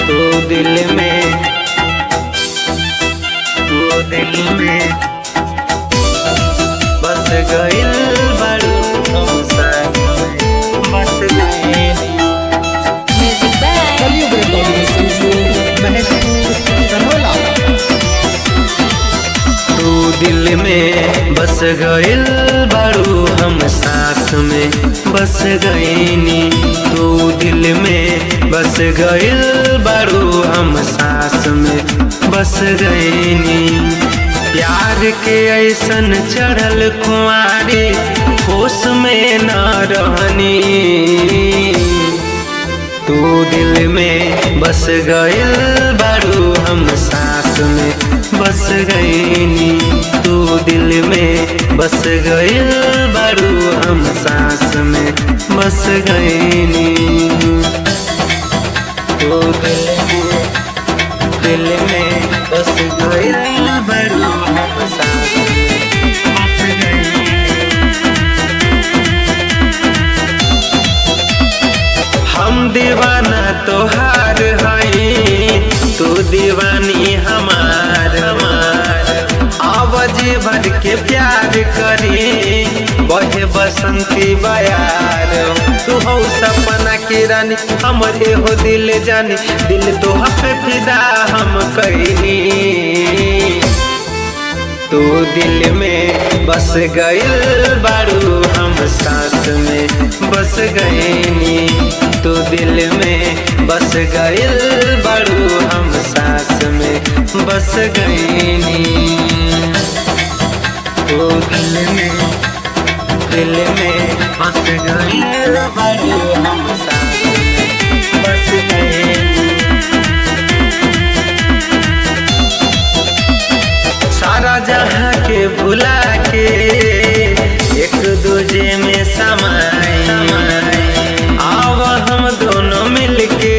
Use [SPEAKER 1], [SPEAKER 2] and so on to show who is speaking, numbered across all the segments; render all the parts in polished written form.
[SPEAKER 1] तू दिल में, तू दिल में बस गइल बारू हम साथ में बस गइल।
[SPEAKER 2] Music by
[SPEAKER 3] Kalyug recording studio Mahsur Kanola.
[SPEAKER 1] तू दिल में बस गइल बारू हम साथ में बस गइनी। तू दिल में बस गइल बारू हम साथ में बस गइनी। प्यार के ऐसन चढ़ल कुंवारी होश में न रहनी। तू दिल में बस गइल बारू हम साथ में बस गइनी। तू दिल में बस गइल बारू हम साथ में बस गइनी। तू दिल में बस गइल बारू हम साथ में बस गइनी। हम दीवाना तोहार हई तू दीवानी हमार हमार। आवाज़ भर के प्यार करी बहे बसंती बयार। तू हो सपना की रानी हमरे हो दिल जानी। दिल तो पे फिदा हम कईनी। तू दिल में बस गइल बारू हम साथ में बस गइनी। तू दिल में बस गइल बारू हम साथ में बस गइनी। तू दिल में बस गइल बारू हम साथ में बस गइनी। सारा जहाँ के भुला के एक दूजे में समाए। आव हम दोनों मिलके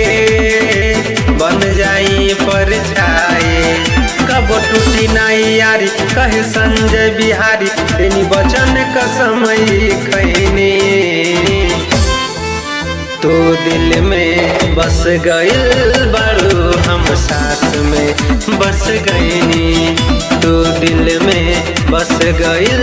[SPEAKER 1] बन जाई परछाई। कब टूटी नाई यारी कहे संजय बिहारी। तेनी वचन कसम खैनी। तू दिल में बस गइल बारू हम साथ में बस गइनी। तू दिल में बस गइल